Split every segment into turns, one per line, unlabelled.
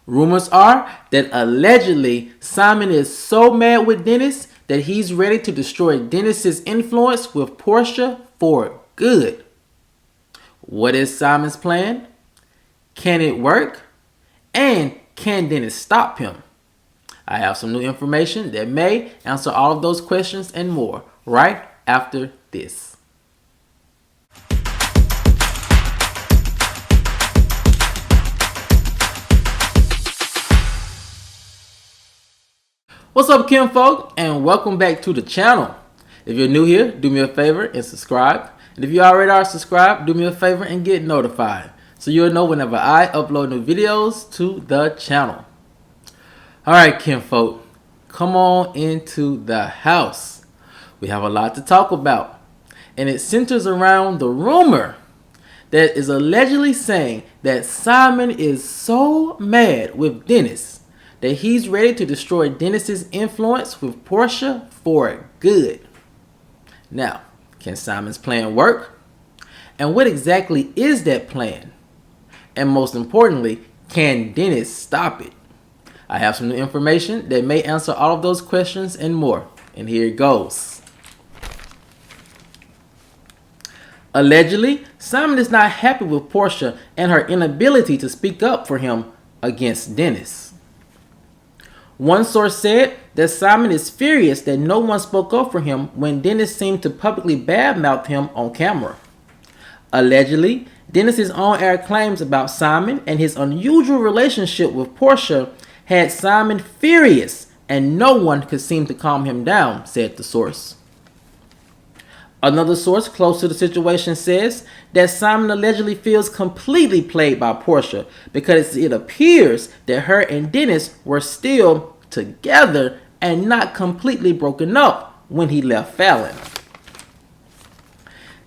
Rumors are that allegedly Simon is so mad with Dennis that he's ready to destroy Dennis's influence with Porsha for good. What is Simon's plan? Can it work? And can Dennis stop him? I have some new information that may answer all of those questions and more right after this. What's up, kinfolk, and welcome back to the channel. If you're new here, do me a favor and subscribe. And if you already are subscribed, do me a favor and get notified so you'll know whenever I upload new videos to the channel. Alright, kinfolk, come on into the house. We have a lot to talk about, and it centers around the rumor that is allegedly saying that Simon is so mad with Dennis that he's ready to destroy Dennis's influence with Porsha for good. Now, can Simon's plan work? And what exactly is that plan? And most importantly, can Dennis stop it? I have some new information that may answer all of those questions and more. And here it goes. Allegedly, Simon is not happy with Porsha and her inability to speak up for him against Dennis. One source said that Simon is furious that no one spoke up for him when Dennis seemed to publicly badmouth him on camera. Allegedly, Dennis's on-air claims about Simon and his unusual relationship with Porsha had Simon furious, and no one could seem to calm him down, said the source. Another source close to the situation says that Simon allegedly feels completely played by Porsha because it appears that her and Dennis were still together and not completely broken up when he left Fallon.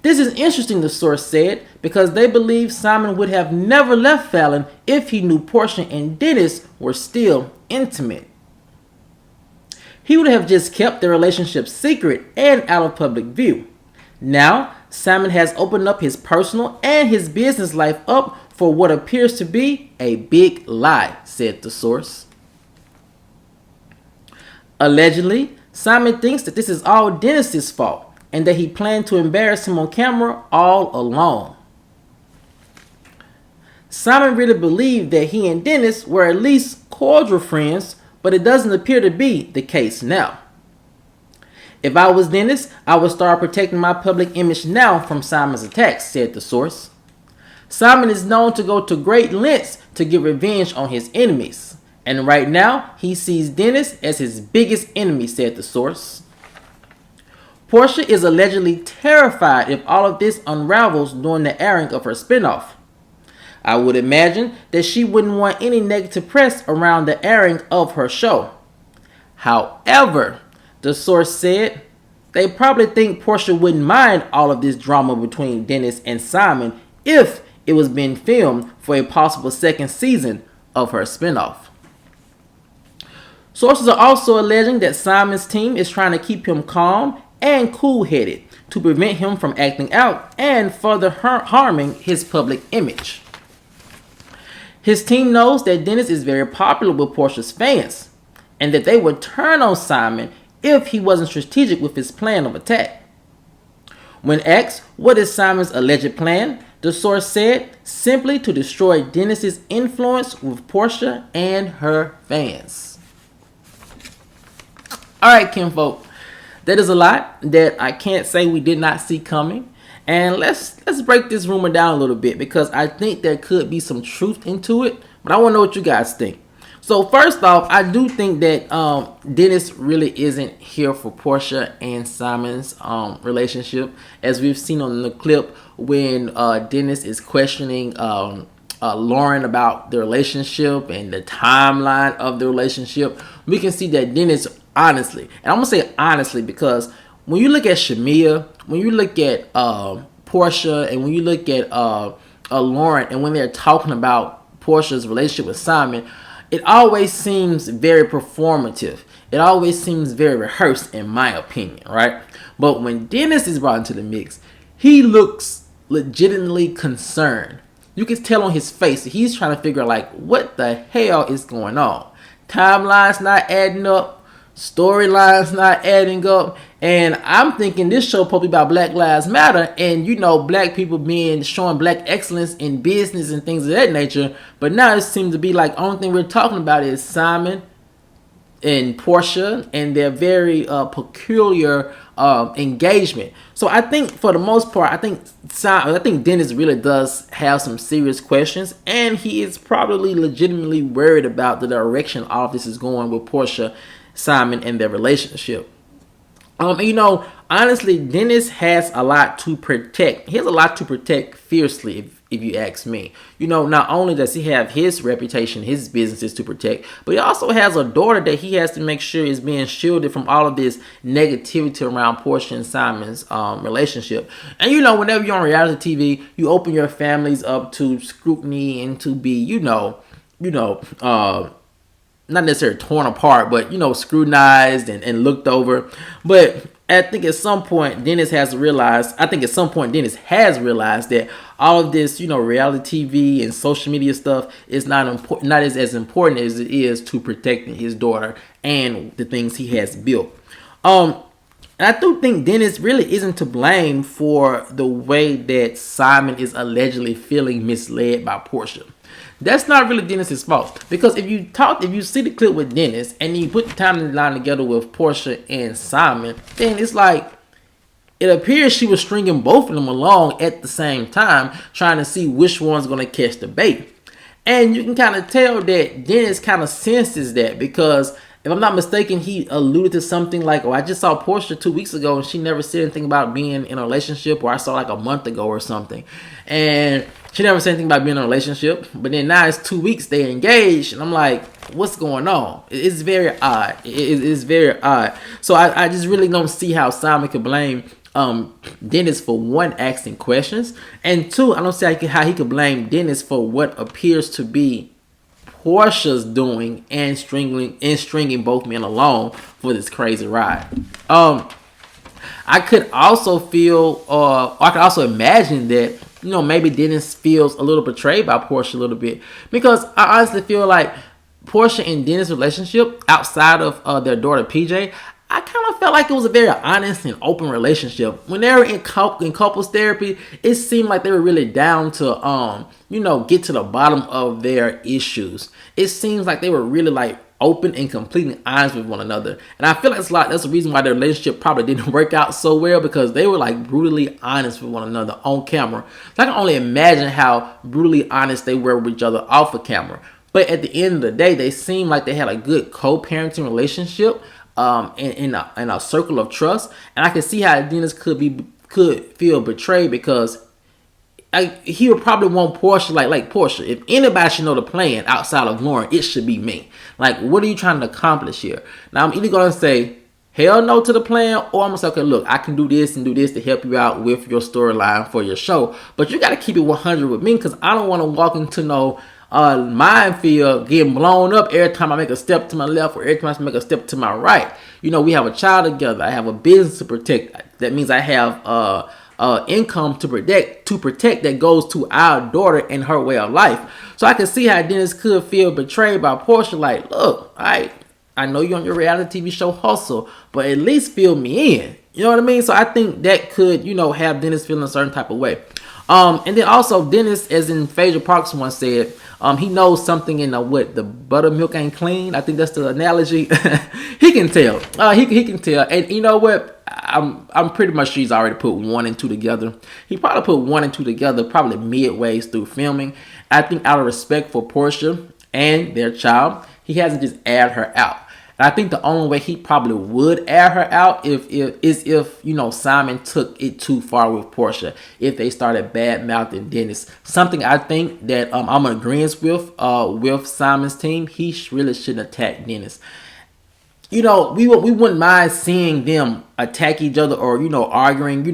This is interesting, the source said, because they believe Simon would have never left Fallon if he knew Porsha and Dennis were still intimate. He would have just kept their relationship secret and out of public view. Now, Simon has opened up his personal and his business life up for what appears to be a big lie, said the source. Allegedly, Simon thinks that this is all Dennis's fault and that he planned to embarrass him on camera all along. Simon really believed that he and Dennis were at least cordial friends, but it doesn't appear to be the case now. If I was Dennis, I would start protecting my public image now from Simon's attacks, said the source. Simon is known to go to great lengths to get revenge on his enemies. And right now, he sees Dennis as his biggest enemy, said the source. Porsha is allegedly terrified if all of this unravels during the airing of her spinoff. I would imagine that she wouldn't want any negative press around the airing of her show. However, the source said they probably think Porsha wouldn't mind all of this drama between Dennis and Simon if it was being filmed for a possible second season of her spinoff. Sources are also alleging that Simon's team is trying to keep him calm and cool-headed to prevent him from acting out and further harming his public image. His team knows that Dennis is very popular with Porsha's fans and that they would turn on Simon if he wasn't strategic with his plan of attack. When asked what is Simon's alleged plan, the source said simply to destroy Dennis's influence with Porsha and her fans. Alright, kinfolk, that is a lot that I can't say we did not see coming. And let's break this rumor down a little bit because I think there could be some truth into it, but I want to know what you guys think. So first off, I do think that Dennis really isn't here for Porsha and Simon's relationship, as we've seen on the clip when Dennis is questioning Lauren about the relationship and the timeline of the relationship. We can see that Dennis honestly, and I'm gonna say honestly because when you look at Shamia, when you look at Porsha, and when you look at Lauren, and when they're talking about Porsha's relationship with Simon, it always seems very performative. It always seems very rehearsed, in my opinion, right? But when Dennis is brought into the mix, he looks legitimately concerned. You can tell on his face that he's trying to figure out, like, what the hell is going on. Timeline's not adding up. Storylines not adding up. And I'm thinking this show probably about Black Lives Matter and, you know, black people being showing black excellence in business and things of that nature. But now it seems to be like only thing we're talking about is Simon and Porsha and their very peculiar engagement. So I think for the most part, I think Dennis really does have some serious questions, and he is probably legitimately worried about the direction all of this is going with Porsha, Simon, and their relationship. You know, honestly, Dennis has a lot to protect. He has a lot to protect fiercely, if you ask me. You know, not only does he have his reputation, his businesses to protect, but he also has a daughter that he has to make sure is being shielded from all of this negativity around Porsha and Simon's relationship. And you know, whenever you're on reality TV, you open your families up to scrutiny and to be, not necessarily torn apart, but, you know, scrutinized and looked over. But I think at some point Dennis has realized that all of this, you know, reality TV and social media stuff is not as important as it is to protecting his daughter and the things he has built. And I do think Dennis really isn't to blame for the way that Simon is allegedly feeling misled by Porsha. That's not really Dennis's fault, because if you see the clip with Dennis and you put the timeline together with Porsha and Simon, then it's like it appears she was stringing both of them along at the same time, trying to see which one's going to catch the bait. And you can kind of tell that Dennis kind of senses that, because if I'm not mistaken, he alluded to something like, "Oh, I just saw Porsha 2 weeks ago and she never said anything about being in a relationship," or "I saw like a month ago or something." And she never said anything about being in a relationship. But then now it's 2 weeks they engaged, and I'm like, what's going on? It's very odd. It's very odd. So I just really don't see how Simon could blame Dennis for one, asking questions, and two, I don't see how he could blame Dennis for what appears to be Porsha's doing and stringing both men along for this crazy ride. I could also imagine that, you know, maybe Dennis feels a little betrayed by Porsha a little bit, because I honestly feel like Porsha and Dennis' relationship outside of their daughter PJ, I kind of felt like it was a very honest and open relationship. When they were in couples therapy, it seemed like they were really down to, get to the bottom of their issues. It seems like they were really like open and completely honest with one another. And I feel like that's the reason why their relationship probably didn't work out so well, because they were like brutally honest with one another on camera. So I can only imagine how brutally honest they were with each other off of camera. But at the end of the day, they seemed like they had a good co-parenting relationship. In a circle of trust, and I can see how Dennis could feel betrayed, because he would probably want Porsha like Porsha. If anybody should know the plan outside of Lauren, it should be me. Like, what are you trying to accomplish here? Now I'm either gonna say hell no to the plan, or I'm gonna say, okay, look, I can do this and do this to help you out with your storyline for your show, but you got to keep it 100 with me, because I don't want to walk into no minefield getting blown up every time I make a step to my left or every time I make a step to my right. You know, we have a child together. I have a business to protect. That means I have income to protect that goes to our daughter and her way of life. So I can see how Dennis could feel betrayed by Porsha. Like, look, I know you're on your reality TV show Hustle, but at least fill me in. You know what I mean? So I think that could, have Dennis feeling a certain type of way. And then also Dennis, as in Phaedra Parks once said, he knows something in the buttermilk ain't clean. I think that's the analogy. He can tell. He can tell. And you know what? I'm pretty much sure he's already put 1 and 2 together. He probably put 1 and 2 together probably midways through filming. I think out of respect for Porsha and their child, he hasn't just aired her out. And I think the only way he probably would air her out is if Simon took it too far with Porsha, if they started bad mouthing Dennis. Something I think that I'm in agreement with Simon's team. He really shouldn't attack Dennis. We wouldn't mind seeing them attack each other, or arguing,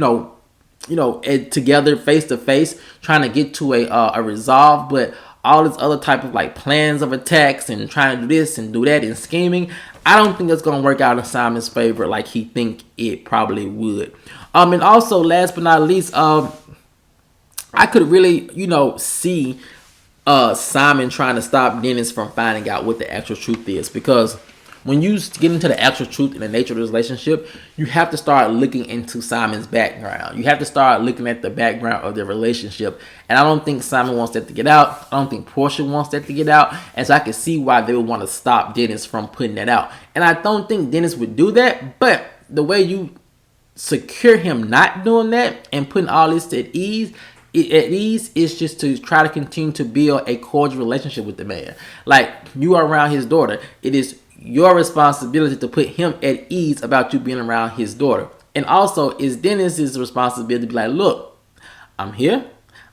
together face to face, trying to get to a resolve. But all this other type of like plans of attacks and trying to do this and do that and scheming, I don't think that's going to work out in Simon's favor like he think it probably would. And also, last but not least, I I could really, see Simon trying to stop Dennis from finding out what the actual truth is, because when you get into the actual truth and the nature of the relationship, you have to start looking into Simon's background. You have to start looking at the background of their relationship. And I don't think Simon wants that to get out. I don't think Porsha wants that to get out. And so I can see why they would want to stop Dennis from putting that out. And I don't think Dennis would do that. But the way you secure him not doing that and putting all this at ease is just to try to continue to build a cordial relationship with the man. Like, you are around his daughter. It is your responsibility to put him at ease about you being around his daughter. And also, it's Dennis's responsibility to be like, look, I'm here.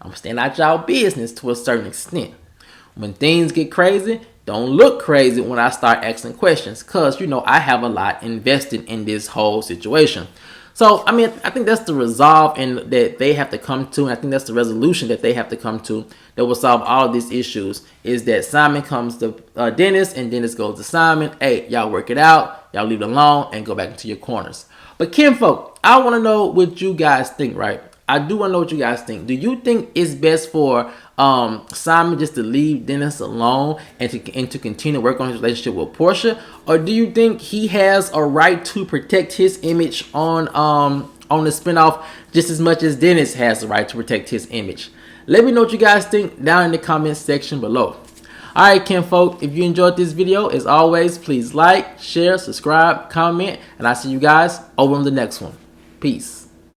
I'm staying out y'all business to a certain extent. When things get crazy, don't look crazy when I start asking questions, because, I have a lot invested in this whole situation. So, I think that's the resolve that they have to come to. And I think that's the resolution that they have to come to that will solve all of these issues, is that Simon comes to Dennis and Dennis goes to Simon. Hey, y'all work it out. Y'all leave it alone and go back into your corners. But kinfolk, I want to know what you guys think, right? I do want to know what you guys think. Do you think it's best for Simon just to leave Dennis alone and to continue to work on his relationship with Porsha, or do you think he has a right to protect his image on the spinoff just as much as Dennis has the right to protect his image? Let me know what you guys think down in the comments section below. Alright, kinfolk, if you enjoyed this video, as always, please like, share, subscribe, comment, and I'll see you guys over on the next one. Peace.